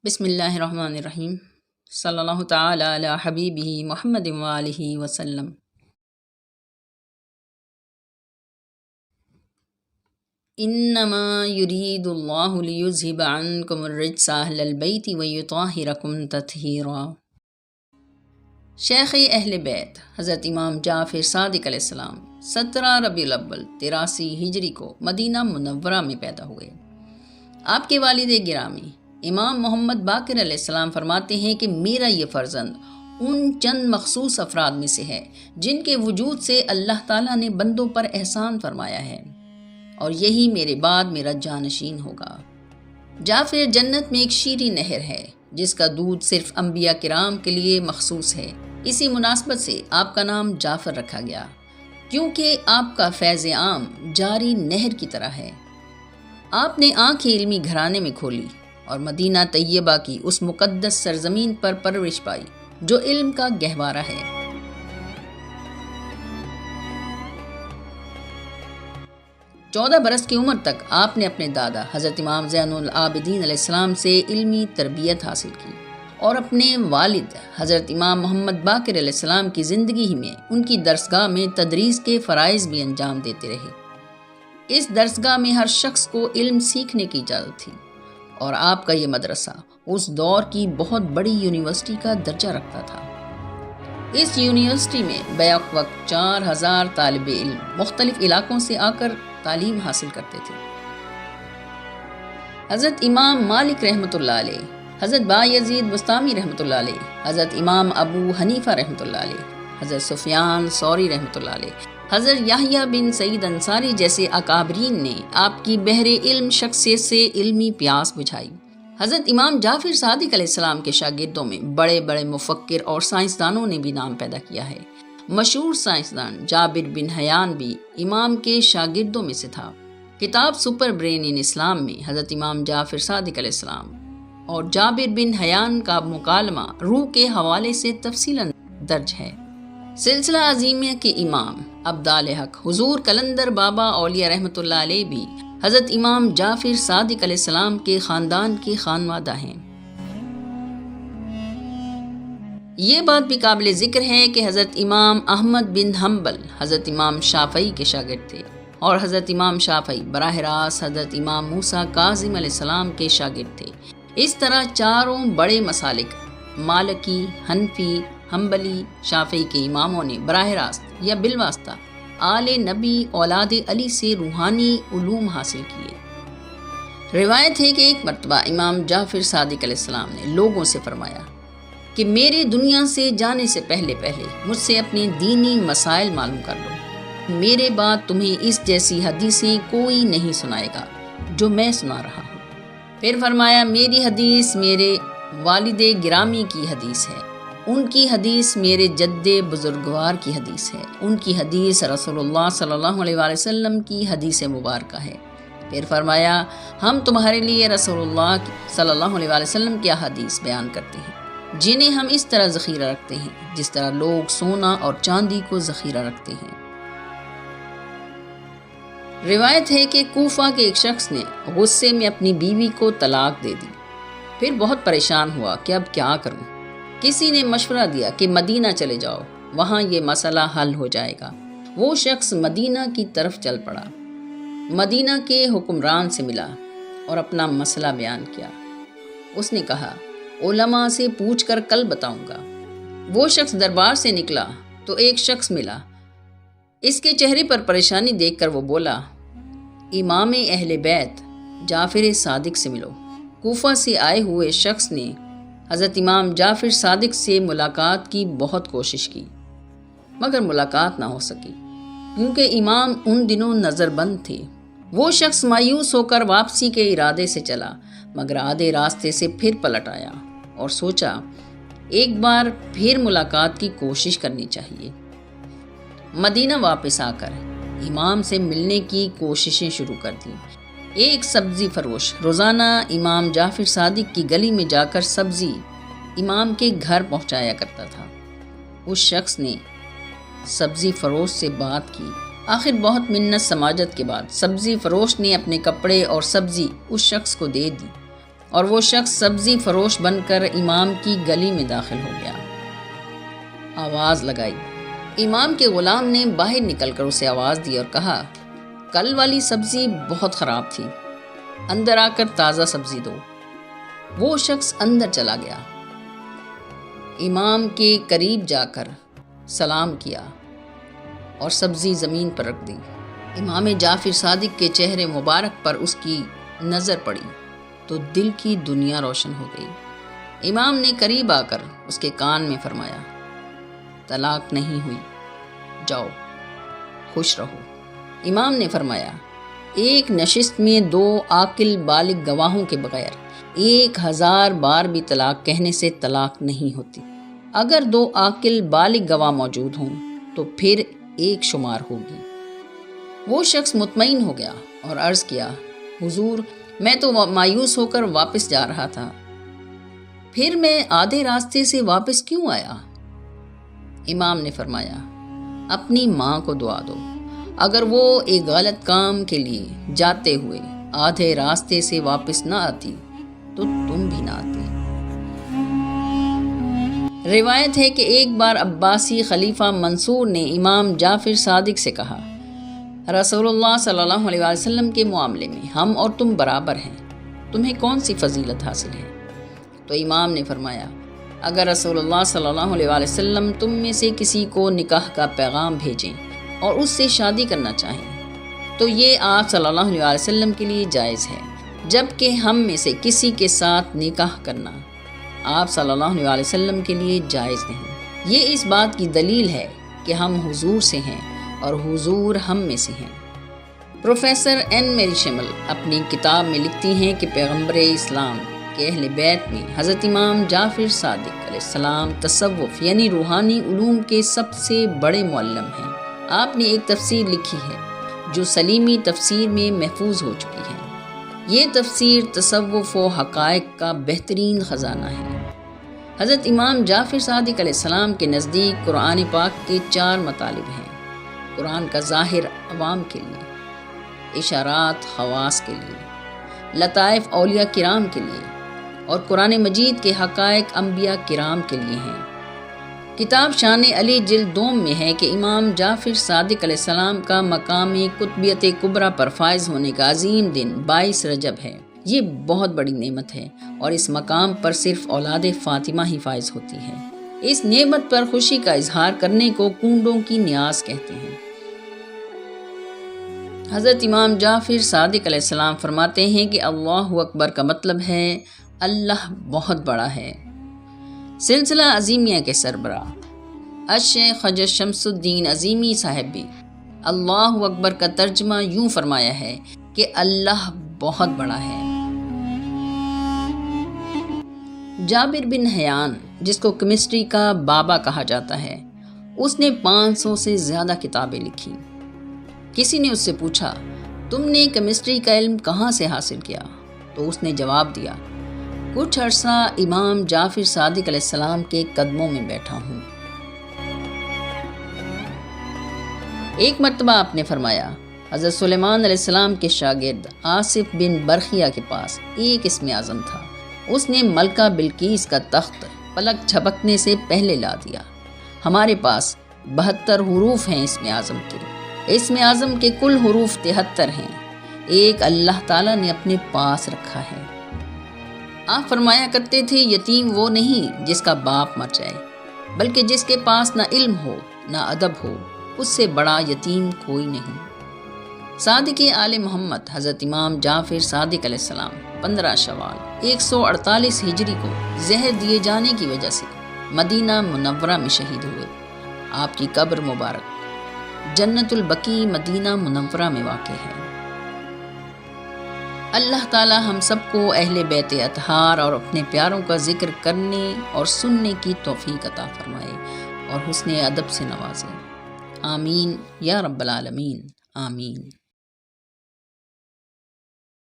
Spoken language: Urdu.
بسم اللہ الرحمن الرحیم۔ صلی اللہ تعالی علی حبیبہ محمد وآلہ وسلم۔ انما یرید اللہ لیذھب عنکم الرجس اہل البیت ویطہرکم تطہیرا۔ شیخ اہل بیت حضرت امام جعفر صادق علیہ السلام 17 ربیع الاول 83 ہجری کو مدینہ منورہ میں پیدا ہوئے۔ آپ کے والد گرامی امام محمد باقر علیہ السلام فرماتے ہیں کہ میرا یہ فرزند ان چند مخصوص افراد میں سے ہے جن کے وجود سے اللہ تعالیٰ نے بندوں پر احسان فرمایا ہے، اور یہی میرے بعد میرا جانشین ہوگا۔ جعفر جنت میں ایک شیریں نہر ہے جس کا دودھ صرف انبیاء کرام کے لیے مخصوص ہے۔ اسی مناسبت سے آپ کا نام جعفر رکھا گیا، کیونکہ آپ کا فیض عام جاری نہر کی طرح ہے۔ آپ نے آنکھیں علمی گھرانے میں کھولی اور مدینہ طیبہ کی اس مقدس سرزمین پر پرورش پائی جو علم کا گہوارہ ہے۔ 14 برس کی عمر تک آپ نے اپنے دادا حضرت امام زین العابدین علیہ السلام سے علمی تربیت حاصل کی، اور اپنے والد حضرت امام محمد باقر علیہ السلام کی زندگی ہی میں ان کی درسگاہ میں تدریس کے فرائض بھی انجام دیتے رہے۔ اس درسگاہ میں ہر شخص کو علم سیکھنے کی اجازت تھی، اور آپ کا یہ مدرسہ اس دور کی بہت بڑی یونیورسٹی کا درجہ رکھتا تھا۔ اس یونیورسٹی میں بیک وقت 4000 طالب علم مختلف علاقوں سے آ کر تعلیم حاصل کرتے تھے۔ حضرت امام مالک رحمۃ اللہ علیہ، حضرت بایزید بستامی رحمۃ اللہ علیہ، حضرت امام ابو حنیفہ رحمۃ اللہ علیہ، حضرت سفیان ثوری رحمۃ اللہ علیہ، حضرت یحییٰ بن سعید انصاری جیسے اکابرین نے آپ کی بحر علم شخصیت سے علمی پیاس بجھائی۔ حضرت امام جعفر صادق علیہ السلام کے شاگردوں میں بڑے بڑے مفکر اور سائنسدانوں نے بھی نام پیدا کیا ہے۔ مشہور سائنسدان جابر بن حیان بھی امام کے شاگردوں میں سے تھا۔ کتاب سپر برین ان اسلام میں حضرت امام جعفر صادق علیہ السلام اور جابر بن حیان کا مکالمہ روح کے حوالے سے تفصیلاً درج ہے۔ سلسلہ عظیمیہ کے امام ابدال حق حضور کلندر بابا اولیاء رحمۃ اللہ علیہ بھی حضرت امام جعفر صادق علیہ السلام کے خاندان کے خانوادہ ہیں۔ یہ بات بھی قابل ذکر ہے کہ حضرت امام احمد بن حنبل حضرت امام شافعی کے شاگرد تھے، اور حضرت امام شافعی براہ راست حضرت امام موسیٰ کاظم علیہ السلام کے شاگرد تھے۔ اس طرح چاروں بڑے مسالک مالکی، حنفی، حنبلی، شافعی کے اماموں نے براہ راست یا بالواسطہ آل نبی اولاد علی سے روحانی علوم حاصل کیے۔ روایت ہے کہ ایک مرتبہ امام جعفر صادق علیہ السلام نے لوگوں سے فرمایا کہ میرے دنیا سے جانے سے پہلے مجھ سے اپنے دینی مسائل معلوم کر لو، میرے بعد تمہیں اس جیسی حدیثیں کوئی نہیں سنائے گا جو میں سنا رہا ہوں۔ پھر فرمایا میری حدیث میرے والد گرامی کی حدیث ہے، ان کی حدیث میرے جد بزرگوار کی حدیث ہے، ان کی حدیث رسول اللہ صلی اللہ علیہ وآلہ وسلم کی حدیث مبارکہ ہے۔ پھر فرمایا ہم تمہارے لیے رسول اللہ صلی اللہ علیہ وآلہ وسلم کی حدیث بیان کرتے ہیں، جنہیں ہم اس طرح ذخیرہ رکھتے ہیں جس طرح لوگ سونا اور چاندی کو ذخیرہ رکھتے ہیں۔ روایت ہے کہ کوفہ کے ایک شخص نے غصے میں اپنی بیوی کو طلاق دے دی، پھر بہت پریشان ہوا کہ اب کیا کروں۔ کسی نے مشورہ دیا کہ مدینہ چلے جاؤ، وہاں یہ مسئلہ حل ہو جائے گا۔ وہ شخص مدینہ کی طرف چل پڑا، مدینہ کے حکمران سے ملا اور اپنا مسئلہ بیان کیا۔ اس نے کہا علماء سے پوچھ کر کل بتاؤں گا۔ وہ شخص دربار سے نکلا تو ایک شخص ملا، اس کے چہرے پر پریشانی دیکھ کر وہ بولا امام اہل بیت جعفر صادق سے ملو۔ کوفہ سے آئے ہوئے شخص نے حضرت امام جعفر صادق سے ملاقات کی بہت کوشش کی، مگر ملاقات نہ ہو سکی کیونکہ امام ان دنوں نظر بند تھے۔ وہ شخص مایوس ہو کر واپسی کے ارادے سے چلا، مگر آدھے راستے سے پھر پلٹ آیا اور سوچا ایک بار پھر ملاقات کی کوشش کرنی چاہیے۔ مدینہ واپس آ کر امام سے ملنے کی کوششیں شروع کر دیں۔ ایک سبزی فروش روزانہ امام جعفر صادق کی گلی میں جا کر سبزی امام کے گھر پہنچایا کرتا تھا۔ اس شخص نے سبزی فروش سے بات کی، آخر بہت منت سماجت کے بعد سبزی فروش نے اپنے کپڑے اور سبزی اس شخص کو دے دی، اور وہ شخص سبزی فروش بن کر امام کی گلی میں داخل ہو گیا۔ آواز لگائی۔ امام کے غلام نے باہر نکل کر اسے آواز دی اور کہا، کل والی سبزی بہت خراب تھی، اندر آ کر تازہ سبزی دو۔ وہ شخص اندر چلا گیا، امام کے قریب جا کر سلام کیا اور سبزی زمین پر رکھ دی۔ امام جعفر صادق کے چہرے مبارک پر اس کی نظر پڑی تو دل کی دنیا روشن ہو گئی۔ امام نے قریب آ کر اس کے کان میں فرمایا، طلاق نہیں ہوئی، جاؤ، خوش رہو۔ امام نے فرمایا، ایک نشست میں 2 عاقل بالغ گواہوں کے بغیر 1000 بار بھی طلاق کہنے سے طلاق نہیں ہوتی۔ اگر 2 عاقل بالغ گواہ موجود ہوں تو پھر 1 شمار ہوگی۔ وہ شخص مطمئن ہو گیا اور عرض کیا، حضور، میں تو مایوس ہو کر واپس جا رہا تھا، پھر میں آدھے راستے سے واپس کیوں آیا؟ امام نے فرمایا، اپنی ماں کو دعا دو، اگر وہ ایک غلط کام کے لیے جاتے ہوئے آدھے راستے سے واپس نہ آتی تو تم بھی نہ آتے۔ روایت ہے کہ ایک بار عباسی خلیفہ منصور نے امام جعفر صادق سے کہا، رسول اللہ صلی اللہ علیہ وسلم کے معاملے میں ہم اور تم برابر ہیں، تمہیں کون سی فضیلت حاصل ہے؟ تو امام نے فرمایا، اگر رسول اللہ صلی اللہ علیہ وسلم تم میں سے کسی کو نکاح کا پیغام بھیجیں اور اس سے شادی کرنا چاہیں تو یہ آپ صلی اللہ علیہ وسلم کے لیے جائز ہے، جبکہ ہم میں سے کسی کے ساتھ نکاح کرنا آپ صلی اللہ علیہ وسلم کے لیے جائز نہیں۔ یہ اس بات کی دلیل ہے کہ ہم حضور سے ہیں اور حضور ہم میں سے ہیں۔ پروفیسر این میری شمل اپنی کتاب میں لکھتی ہیں کہ پیغمبر اسلام کے اہل بیت میں حضرت امام جعفر صادق علیہ السلام تصوف یعنی روحانی علوم کے سب سے بڑے معلم ہیں۔ آپ نے ایک تفسیر لکھی ہے جو سلیمی تفسیر میں محفوظ ہو چکی ہے۔ یہ تفسیر تصوف و حقائق کا بہترین خزانہ ہے۔ حضرت امام جعفر صادق علیہ السلام کے نزدیک قرآن پاک کے 4 مطالب ہیں۔ قرآن کا ظاہر عوام کے لیے، اشارات خواص کے لیے، لطائف اولیاء کرام کے لیے، اور قرآن مجید کے حقائق انبیاء کرام کے لیے ہیں۔ کتاب شان علی جلد 2 میں ہے کہ امام جعفر صادق علیہ السلام کا مقام قطبیت کبریٰ پر فائز ہونے کا عظیم دن 22 رجب ہے۔ یہ بہت بڑی نعمت ہے اور اس مقام پر صرف اولاد فاطمہ ہی فائز ہوتی ہے۔ اس نعمت پر خوشی کا اظہار کرنے کو کنڈوں کی نیاز کہتے ہیں۔ حضرت امام جعفر صادق علیہ السلام فرماتے ہیں کہ اللہ اکبر کا مطلب ہے اللہ بہت بڑا ہے۔ سلسلہ عظیمیہ کے سربراہ الشیخ حضرت شمس الدین عظیمی صاحب بھی اللہ اکبر کا ترجمہ یوں فرمایا ہے کہ اللہ بہت بڑا ہے۔ جابر بن حیان، جس کو کیمسٹری کا بابا کہا جاتا ہے، اس نے 500 سے زیادہ کتابیں لکھی۔ کسی نے اس سے پوچھا، تم نے کیمسٹری کا علم کہاں سے حاصل کیا؟ تو اس نے جواب دیا، کچھ عرصہ امام جعفر صادق علیہ السلام کے قدموں میں بیٹھا ہوں۔ ایک مرتبہ آپ نے فرمایا، حضرت سلیمان علیہ السلام کے شاگرد آصف بن برخیہ کے پاس ایک اسم اعظم تھا۔ اس نے ملکہ بلقیس کا تخت پلک جھپکنے سے پہلے لا دیا۔ ہمارے پاس 72 حروف ہیں اسم اعظم کے۔ اسم اعظم کے کل حروف 73 ہیں، ایک اللہ تعالیٰ نے اپنے پاس رکھا ہے۔ آپ فرمایا کرتے تھے، یتیم وہ نہیں جس کا باپ مر جائے، بلکہ جس کے پاس نہ علم ہو نہ ادب ہو، اس سے بڑا یتیم کوئی نہیں۔ صادق آل محمد حضرت امام جعفر صادق علیہ السلام 15 شوال 148 ہجری کو زہر دیے جانے کی وجہ سے مدینہ منورہ میں شہید ہوئے۔ آپ کی قبر مبارک جنت البقیع مدینہ منورہ میں واقع ہے۔ اللہ تعالی ہم سب کو اہل بیت اطہار اور اپنے پیاروں کا ذکر کرنے اور سننے کی توفیق عطا فرمائے اور حسن ادب سے نوازے۔ آمین یا رب العالمین، آمین۔